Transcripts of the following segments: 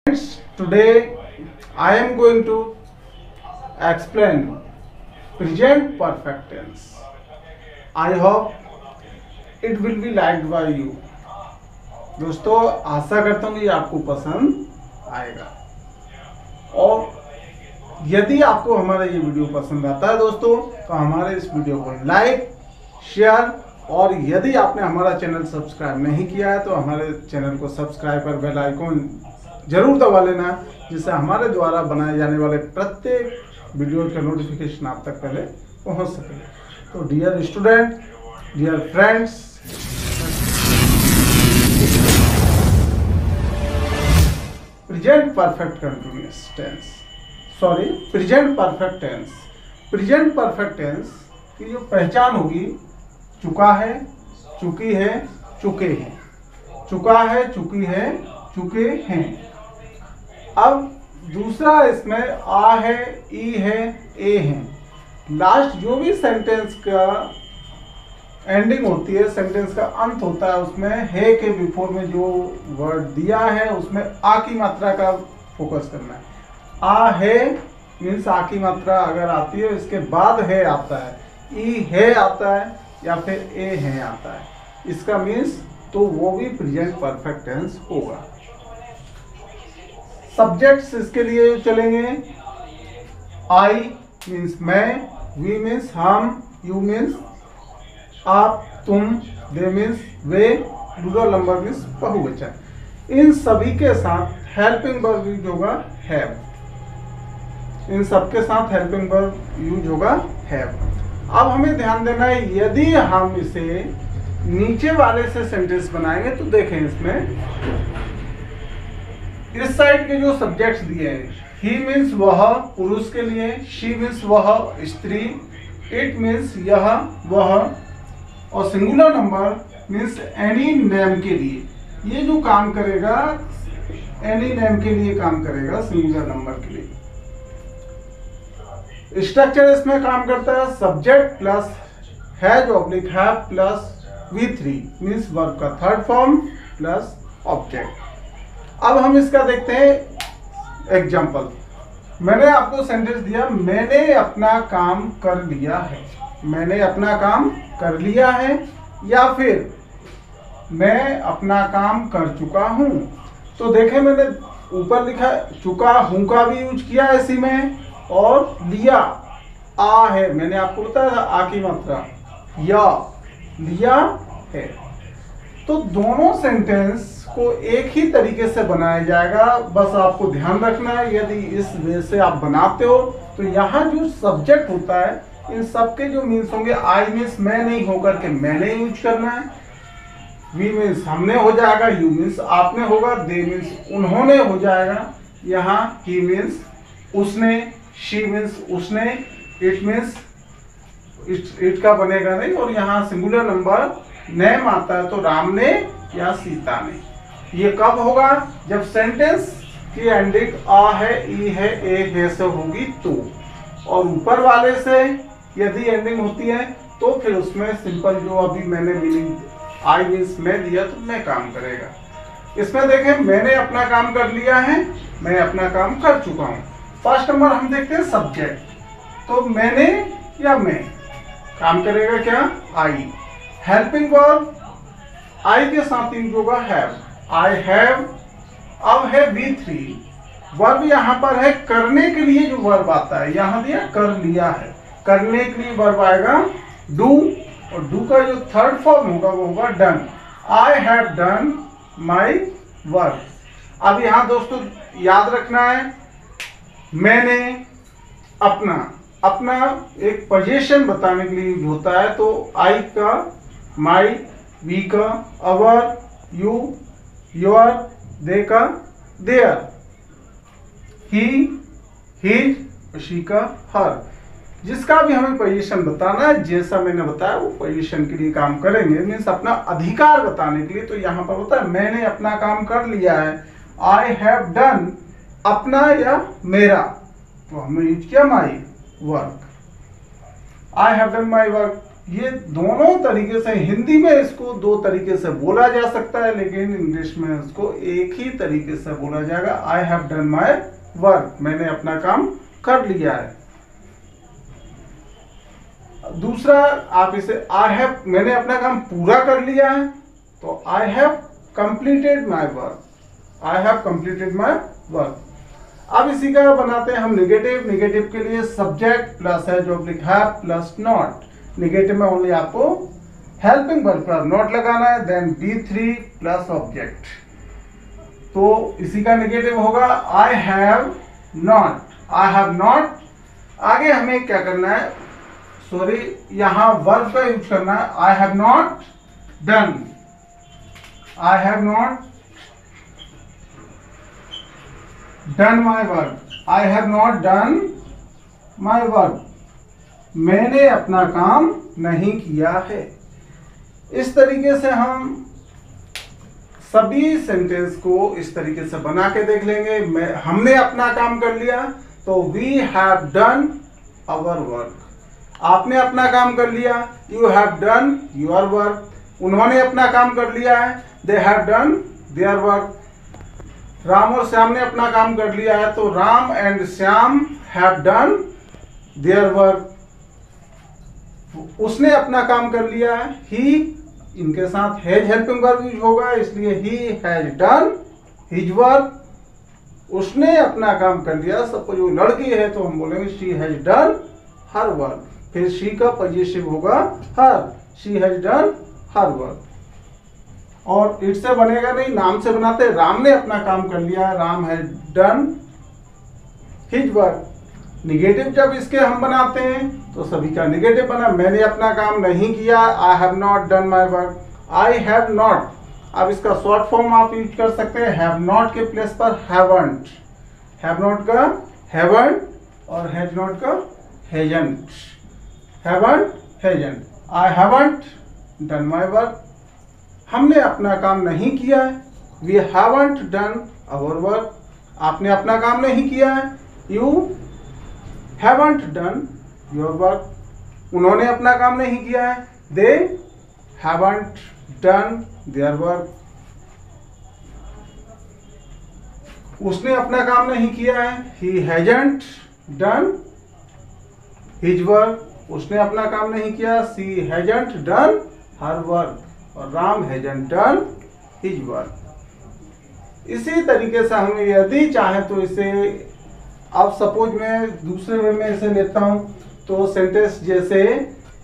Friends, today I am going to explain present perfect tense. I hope it will be liked by you. दोस्तों आशा करता हूँ कि आपको पसंद आएगा और यदि आपको हमारा ये वीडियो पसंद आता है दोस्तों तो हमारे इस वीडियो को लाइक शेयर और यदि आपने हमारा चैनल सब्सक्राइब नहीं किया है तो हमारे चैनल को सब्सक्राइब कर बेल आइकॉन जरूर दबा लेना जिससे हमारे द्वारा बनाए जाने वाले प्रत्येक वीडियो का नोटिफिकेशन आप तक पहले पहुंच सके। तो dear student, dear friends, present perfect continuous tense, sorry present perfect tense. Present perfect tense की जो पहचान होगी, चुका है, चुकी है, चुके हैं, चुका है, चुकी है, चुके हैं। अब दूसरा इसमें आ है, ई है, ए है। लास्ट जो भी सेंटेंस का एंडिंग होती है, सेंटेंस का अंत होता है, उसमें है के बिफोर में जो वर्ड दिया है उसमें आ की मात्रा का फोकस करना है। आ है मीन्स आ की मात्रा अगर आती है इसके बाद है आता है, ई है आता है या फिर ए है आता है, इसका मीन्स तो वो भी प्रेजेंट परफेक्ट टेंस होगा। सब्जेक्ट्स इसके लिए चलेंगे। आई मीन्स मैं, वी मीन्स हम, यू मीन्स आप, तुम, दे मीन्स वे, प्लूरल नंबर मीन्स बहुवचन। इन सभी के साथ हेल्पिंग वर्ब यूज होगा हैव। इन सबके साथ हेल्पिंग वर्ब यूज होगा हैव। अब हमें ध्यान देना है, यदि हम इसे नीचे वाले से सेंटेंस बनाएंगे तो देखें इसमें इस साइड के जो सब्जेक्ट्स दिए हैं, ही मीन्स वह पुरुष के लिए, शी मीन्स वह स्त्री, इट मीन्स यह वह, और singular number means any name के लिए। ये जो काम करेगा एनी नेम के लिए काम करेगा, सिंगुलर नंबर के लिए। स्ट्रक्चर इसमें काम करता है subject plus has oblique have plus V3 means verb का थर्ड फॉर्म प्लस ऑब्जेक्ट। अब हम इसका देखते हैं एग्जाम्पल। मैंने आपको सेंटेंस दिया, मैंने अपना काम कर लिया है, मैंने अपना काम कर लिया है, या फिर मैं अपना काम कर चुका हूं। तो देखें मैंने ऊपर लिखा चुका हूं का भी यूज किया इसी में, और लिया आ है, मैंने आपको बताया था आ की मात्रा, या लिया है। तो दोनों सेंटेंस को एक ही तरीके से बनाया जाएगा, बस आपको ध्यान रखना है। यदि इस वे से आप बनाते हो तो यहाँ जो सब्जेक्ट होता है इन सबके जो मीन्स होंगे, आई मीन्स मैं नहीं होकर के मैंने यूज करना है, वी मीन्स हमने हो जाएगा, यू मीन्स आपने होगा, दे मीन्स उन्होंने हो जाएगा, यहाँ ही मीन्स उसने, शी मीन्स उसने, इट मीन्स इट का बनेगा नहीं, और यहाँ सिंगुलर नंबर नेम आता है तो राम ने या सीता ने। ये कब होगा? जब सेंटेंस की एंडिंग आ है, ई है, ए है से होगी तो, और ऊपर वाले से यदि एंडिंग होती है तो फिर उसमें सिंपल जो अभी मैंने मीनिंग आई मीन्स मैं दिया तो मैं काम करेगा। इसमें देखें मैंने अपना काम कर लिया है, मैं अपना काम कर चुका हूँ। फर्स्ट नंबर हम देखते हैं सब्जेक्ट, तो मैंने या मैं काम करेगा क्या? आई। हेल्पिंग वर्ब आई के साथ यूज होगा हैव, आई हैव। अब है V3 वर्ब, यहाँ पर है करने के लिए जो वर्ब आता है, यहाँ दिया कर लिया है, करने के लिए वर्ब आएगा डू, और डू का जो थर्ड फॉर्म होगा वो होगा done. I have done my work. अब यहाँ दोस्तों याद रखना है, मैंने अपना, अपना एक पोजीशन बताने के लिए यूज होता है, तो आई का माई, वी का अवर, यू योर, दे का देयर, ही हिज, शी का हर। जिसका भी हमें पोजीशन बताना है, जैसा मैंने बताया वो पोजीशन के लिए काम करेंगे, मीन्स अपना अधिकार बताने के लिए। तो यहाँ पर होता है मैंने अपना काम कर लिया है, आई हैव डन अपना या मेरा, तो हमने यूज किया माई work, I have done my work. ये दोनों तरीके से, हिंदी में इसको दो तरीके से बोला जा सकता है, लेकिन इंग्लिश में इसको एक ही तरीके से बोला जाएगा, I have done my work, मैंने अपना काम कर लिया है। दूसरा आप इसे आई हैव, मैंने अपना काम पूरा कर लिया है, तो I have completed my work, I have completed my work. अब इसी का बनाते हैं हम निगेटिव। निगेटिव के लिए सब्जेक्ट प्लस है जो हैव प्लस नॉट। निगेटिव में ओनली आपको हेल्पिंग वर्ब पर नॉट लगाना है, देन B3 प्लस ऑब्जेक्ट। तो इसी का निगेटिव होगा आई have not, I have not. आगे हमें क्या करना है, सॉरी यहां वर्ब का यूज करना है, आई have not done, I have not done my work, I have not done my work, मैंने अपना काम नहीं किया है। इस तरीके से हम सभी सेंटेंस को इस तरीके से बना के देख लेंगे। हमने अपना काम कर लिया तो we have done our work, आपने अपना काम कर लिया, you have done your work, उन्होंने अपना काम कर लिया है, they have done their work. Ram और श्याम ने अपना काम कर लिया है, तो Ram and Shyam have done their work. उसने अपना काम कर लिया है, ही, इनके साथ हैज हेल्पिंग वर्ब यूज होगा, इसलिए he has done his work. उसने अपना काम कर लिया, सपोज वो लड़की है तो हम बोलेंगे she has done her work, फिर शी का पॉजिटिव होगा her, she has done her work. और इट से बनेगा नहीं, नाम से बनाते, राम ने अपना काम कर लिया, Ram has done his work. Negative जब इसके हम बनाते हैं तो सभी का निगेटिव बना, मैंने अपना काम नहीं किया, I have not done my work, I have not. अब इसका शॉर्ट फॉर्म आप यूज कर सकते हैं, हैव नॉट के प्लेस पर हैवंट, हैव नॉट का हैवंट और हैज नॉट का hasn't, haven't hasn't. I haven't done my work, हमने अपना काम नहीं किया है, we haven't done our work, आपने अपना काम नहीं किया है, you haven't done your work, उन्होंने अपना काम नहीं किया है, they haven't done their work, उसने अपना काम नहीं किया है, he hasn't done his work, उसने अपना काम नहीं किया, सी हैजंट डन हर वर्क, और Ram hasn't done his work. इसी तरीके से हम यदि चाहें तो इसे, अब सपोज मैं दूसरे वे में इसे लेता हूं, तो सेंटेंस जैसे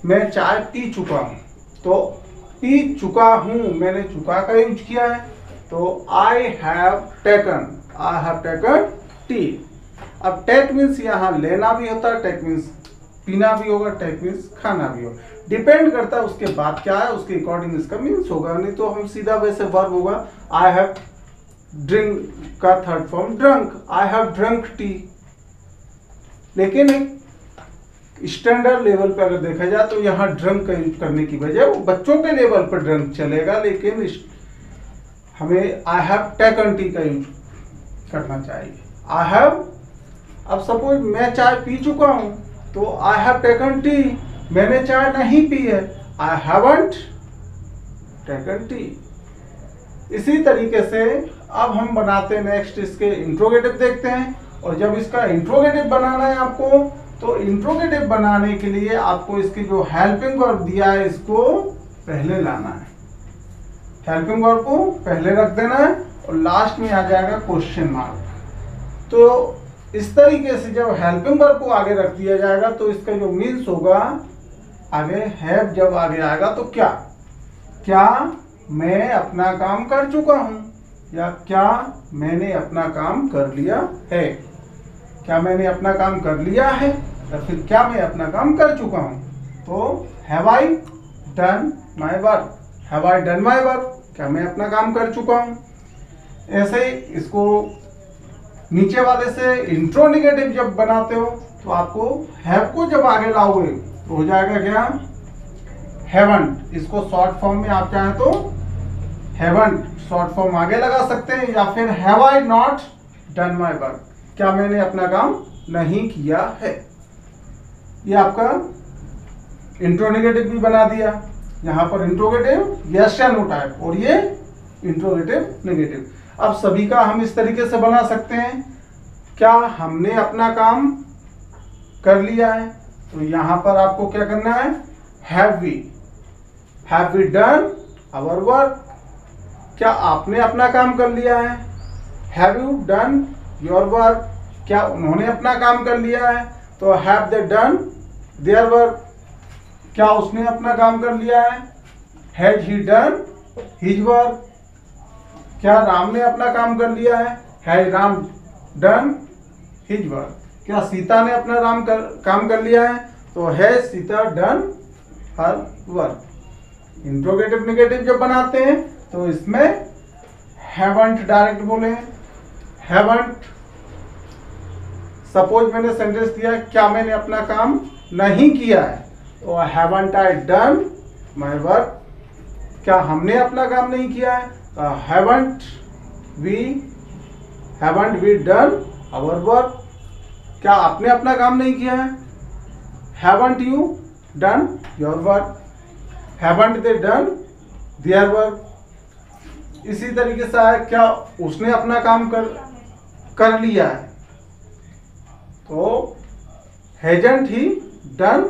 मैं चाय पी चुका हूं, तो पी चुका हूं, मैंने चुका का यूज किया है, तो आई हैव टेकन टी। अब टेक मीन्स यहाँ लेना भी होता है, टेक मीन्स पीना भी होगा, टेक मीन्स खाना भी होगा, डिपेंड करता है उसके बाद क्या है, उसके अकॉर्डिंग इसका मीन्स होगा। नहीं तो हम सीधा वैसे वर्ब होगा, आई हैव ड्रिंक का third form drunk, I have drunk T. लेकिन एक स्टैंडर्ड लेवल पर अगर देखा जाए तो यहाँ ड्रंक का यूज करने की वजह, वो बच्चों के लेवल पर ड्रंक चलेगा, लेकिन हमें आई हैव टेकन टी का यूज करना चाहिए। आई हैव, अब सपोज मैं चाय पी चुका हूं तो आई हैव टेकन टी, मैंने चाय नहीं पी है, आई हैवंट टेकन टी। इसी तरीके से अब हम बनाते हैं नेक्स्ट इसके इंट्रोगेटिव देखते हैं। और जब इसका इंट्रोगेटिव बनाना है आपको, तो इंट्रोगेटिव बनाने के लिए आपको इसकी जो हेल्पिंग वर्ब दिया है इसको पहले लाना है, हेल्पिंग वर्ब को पहले रख देना है और लास्ट में आ जाएगा क्वेश्चन मार्क। तो इस तरीके से जब हेल्पिंग वर्ब को आगे रख दिया जाएगा तो इसका जो मीन्स होगा, आगे हैव जब आगे आएगा तो क्या, क्या मैं अपना काम कर चुका हूं, या क्या मैंने अपना काम कर लिया है, क्या मैंने अपना काम कर लिया है, या फिर क्या मैं अपना काम कर चुका हूं। तो have I done my work, have I done my work, क्या मैं अपना काम कर चुका हूं। ऐसे ही इसको नीचे वाले से इंट्रोनिगेटिव जब बनाते हो तो आपको हैव को जब आगे लाओगे तो हो जाएगा क्या, हैवंट। इसको शॉर्ट फॉर्म में आप चाहें तो हैवंट शॉर्ट फॉर्म आगे लगा सकते हैं, या फिर have I not done my work, क्या मैंने अपना काम नहीं किया है। ये आपका इंट्रोगेटिव भी बना दिया। यहाँ पर इंट्रोगेटिव यस या नो टाइप और ये इंट्रोगेटिव नेगेटिव। अब सभी का हम इस तरीके से बना सकते हैं। क्या हमने अपना काम कर लिया है, तो यहाँ पर आपको क्या करना है, have we done our work. क्या आपने अपना काम कर लिया है, have you done your work. क्या उन्होंने अपना काम कर लिया है, तो have they done their work. क्या उसने अपना काम कर लिया है, has he done his work. क्या राम ने अपना काम कर लिया है, has Ram done his work. क्या सीता ने अपना काम कर लिया है, तो has Sita done her work. Interrogative negative जब बनाते हैं तो इसमें हैवंट डायरेक्ट बोले। हैवंट, सपोज मैंने सेंटेंस दिया, क्या मैंने अपना काम नहीं किया है, तो haven't I done my work. क्या हमने अपना काम नहीं किया है, तो haven't we done our work. क्या आपने अपना काम नहीं किया है, haven't you done your work. Haven't they done their work. इसी तरीके से है, क्या उसने अपना काम कर लिया है, तो हैजंट ही डन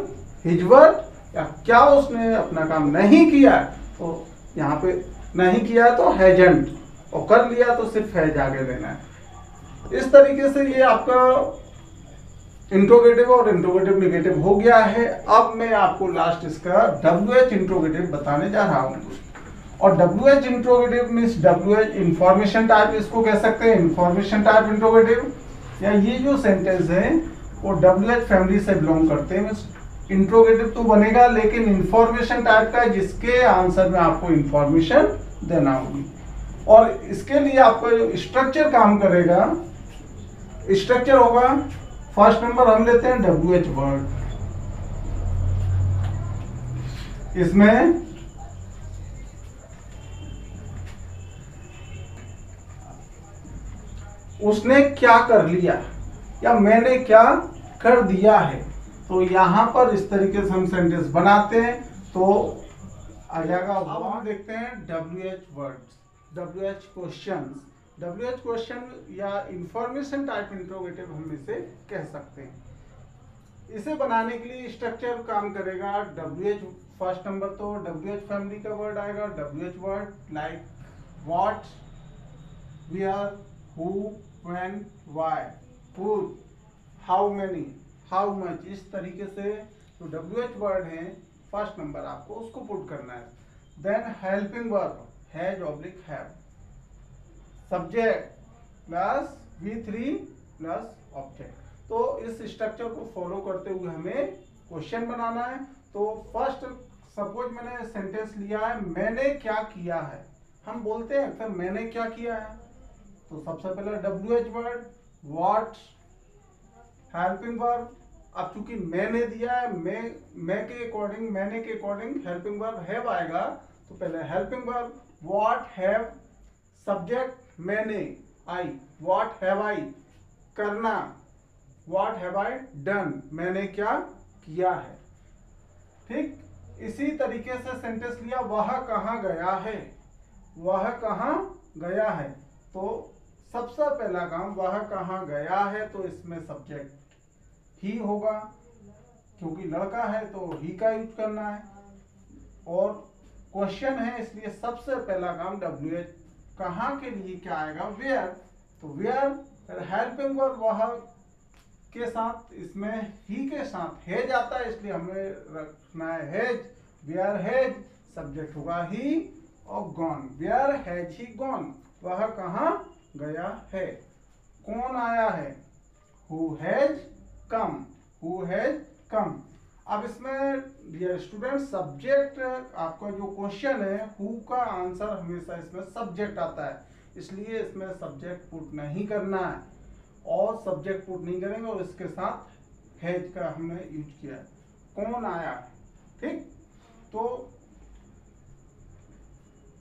हिज वर्क। या क्या उसने अपना काम नहीं किया है, तो यहाँ पे नहीं किया तो हैजंट, और कर लिया तो सिर्फ हैज आगे लेना है। इस तरीके से ये आपका इंट्रोगेटिव और इंट्रोगेटिव नेगेटिव हो गया है। अब मैं आपको लास्ट इसका WH इंट्रोगेटिव बताने जा रहा हूँ। और WH interrogative means WH information type, इसको कह सकते हैं इंफॉर्मेशन टाइप इंट्रोगेटिव। या ये जो सेंटेंस है वो WH फैमिली से बिलोंग करते हैं। मीन्स इंट्रोगेटिव तो बनेगा लेकिन इंफॉर्मेशन टाइप का, जिसके आंसर में आपको इंफॉर्मेशन देना होगी। और इसके लिए आपका जो स्ट्रक्चर काम करेगा, स्ट्रक्चर होगा, फर्स्ट नंबर हम लेते हैं WH वर्ड। इसमें उसने क्या कर लिया या मैंने क्या कर दिया है, तो यहां पर इस तरीके से हम सेंटेंस बनाते हैं तो आ जाएगा। अब हम देखते हैं WH words, WH questions. WH question या इंफॉर्मेशन टाइप इंट्रोगेटिव हम इसे कह सकते हैं। इसे बनाने के लिए स्ट्रक्चर काम करेगा। WH फर्स्ट नंबर तो WH फैमिली का वर्ड आएगा। WH word like what, where, who, when, why, who, how many, how much. इस तरीके से जो WH वर्ड है फर्स्ट नंबर आपको उसको पुट करना है। Then helping verb has oblique have, subject plus V3 plus object. तो इस स्ट्रक्चर को फॉलो करते हुए हमें क्वेश्चन बनाना है। तो फर्स्ट सपोज मैंने सेंटेंस लिया है, मैंने क्या किया है। हम बोलते हैं अक्सर मैंने क्या किया है, तो सबसे पहले WH word what, helping verb. अब चूंकि मैंने दिया है, मैं के अकॉर्डिंग, मैंने के अकॉर्डिंग हेल्पिंग वर्ब हैव आएगा। तो पहले helping verb what have, subject मैंने, आई, व्हाट हैव आई, करना, व्हाट हैव आई डन, मैंने क्या किया है। ठीक इसी तरीके से सेंटेंस लिया, वह कहाँ गया है, वह कहाँ गया है। तो सबसे पहला काम वह कहाँ गया है, तो इसमें सब्जेक्ट ही होगा, क्योंकि लड़का है तो ही का यूज करना है। और क्वेश्चन है इसलिए सबसे पहला काम WH, कहाँ के लिए क्या आएगा, वेयर। तो वेयर, हेल्पिंग वर्ब वह के साथ, इसमें ही के साथ हैज आता है इसलिए हमें रखना है हैज। वेयर हैज, सब्जेक्ट होगा ही और gone, where has he gone, वह कहाँ गया है। कौन आया है, who has come, who has come. अब इसमें डियर स्टूडेंट सब्जेक्ट, आपका जो क्वेश्चन है हु का आंसर हमेशा इसमें सब्जेक्ट आता है, इसलिए इसमें सब्जेक्ट पुट नहीं करना है। और सब्जेक्ट पुट नहीं करेंगे और इसके साथ हैज का हमने यूज किया है, कौन आया है। ठीक, तो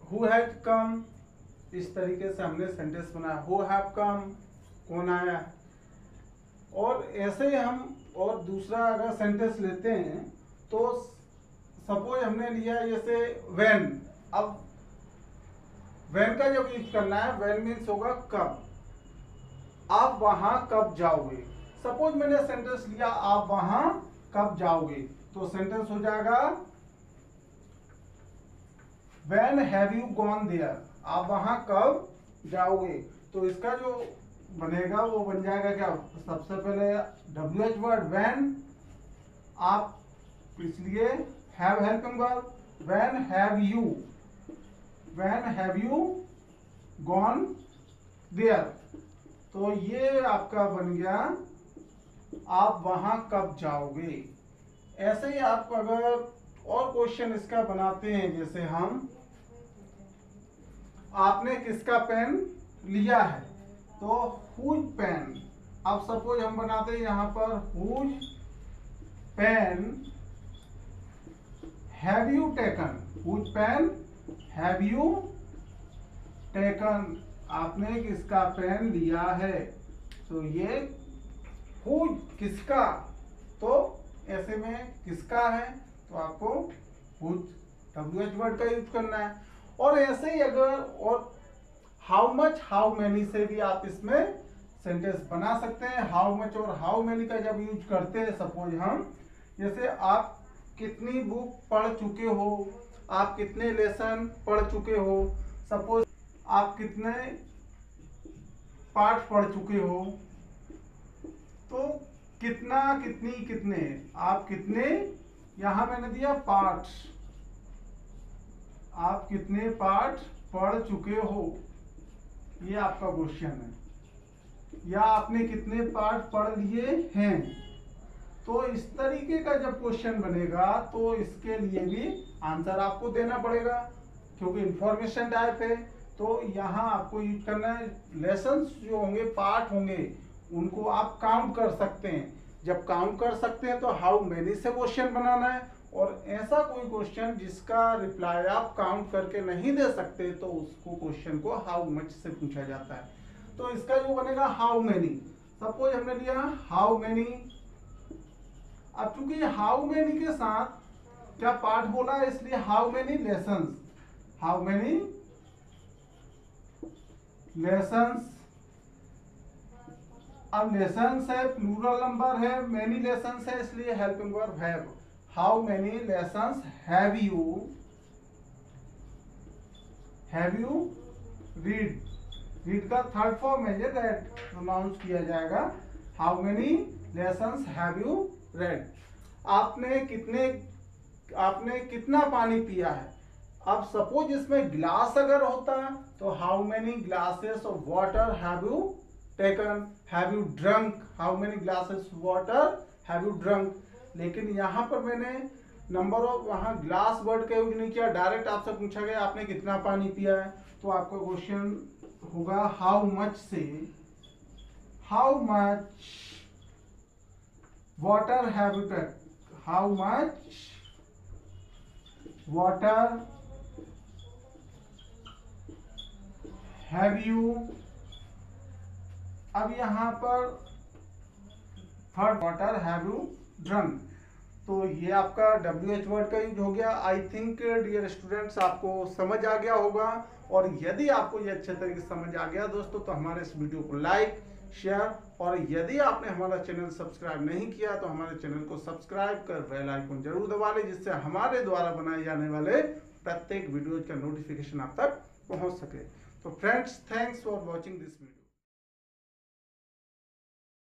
हु हैज कम, इस तरीके से हमने सेंटेंस बनाया, हु हैव कम, कौन आया है। और ऐसे ही हम और दूसरा अगर सेंटेंस लेते हैं तो सपोज हमने लिया जैसे व्हेन। अब व्हेन का जब यूज करना है, व्हेन मीन्स होगा कब, आप वहां कब जाओगे। सपोज मैंने सेंटेंस लिया आप वहां कब जाओगे, तो सेंटेंस हो जाएगा when have you gone there, आप वहां कब जाओगे। तो इसका जो बनेगा वो बन जाएगा क्या, सबसे पहले WH वर्ड व्हेन, आप इसलिए have helping verb, when have you gone there. तो ये आपका बन गया आप वहां कब जाओगे। ऐसे ही आप अगर और क्वेश्चन इसका बनाते हैं, जैसे हम आपने किसका पेन लिया है, तो हुज पेन। अब सपोज हम बनाते हैं यहां पर whose pen have you taken, whose pen have you taken, आपने किसका पेन लिया है। तो ये हुज किसका, तो ऐसे में किसका है तो आपको हुज WH वर्ड का यूज करना है। और ऐसे ही अगर और हाउ मच हाउ मैनी से भी आप इसमें सेंटेंस बना सकते हैं। हाउ मच और हाउ मैनी का जब यूज करते हैं, सपोज हम जैसे आप कितनी बुक पढ़ चुके हो, आप कितने लेसन पढ़ चुके हो, सपोज आप कितने पाठ पढ़ चुके हो, तो कितना कितनी कितने, आप कितने, यहां मैंने दिया पाठ, आप कितने पाठ पढ़ चुके हो, ये आपका क्वेश्चन है। या आपने कितने पाठ पढ़ लिए हैं। तो इस तरीके का जब क्वेश्चन बनेगा तो इसके लिए भी आंसर आपको देना पड़ेगा, क्योंकि इंफॉर्मेशन टाइप है। तो यहाँ आपको यूज करना है, लेसन्स जो होंगे, पाठ होंगे, उनको आप काउंट कर सकते हैं। जब काउंट कर सकते हैं तो हाउ मेनी से क्वेश्चन बनाना है। और ऐसा कोई क्वेश्चन जिसका रिप्लाई आप काउंट करके नहीं दे सकते, तो उसको क्वेश्चन को हाउ मच से पूछा जाता है। तो इसका जो बनेगा हाउ मेनी। सपोज हमने लिया हाउ मेनी। अब चूंकि हाउ मेनी के साथ क्या पाठ बोला है, इसलिए how many lessons, how many lessons. अब लेसन्स है, प्लूरल नंबर है, मेनी लेसन्स है, इसलिए helping verb have. How many lessons have you read, read का थर्ड फॉर्म है ये, रेड प्रोनाउंस किया जाएगा। How many lessons have you read. आपने कितना पानी पिया है। अब सपोज इसमें ग्लास अगर होता तो how many glasses of water have you taken, have you drunk, how many glasses water have you drunk. लेकिन यहाँ पर मैंने नंबर ऑफ, वहाँ ग्लास वर्ड का यूज नहीं किया, डायरेक्ट आपसे पूछा गया आपने कितना पानी पिया है। तो आपका क्वेश्चन होगा हाउ मच से, how much water have you taken, how much water have you. अब यहां पर third water have you drunk. तो ये आपका WH वर्ड का यूज हो गया। आई थिंक डियर स्टूडेंट्स आपको समझ आ गया होगा। और यदि आपको ये अच्छे तरीके से समझ आ गया दोस्तों, तो हमारे इस वीडियो को लाइक शेयर, और यदि आपने हमारा चैनल सब्सक्राइब नहीं किया तो हमारे चैनल को सब्सक्राइब कर बेल आइकन जरूर दबा लें, जिससे हमारे द्वारा बनाए जाने वाले प्रत्येक वीडियो का नोटिफिकेशन आप तक पहुंच सके। तो friends, thanks for watching this video.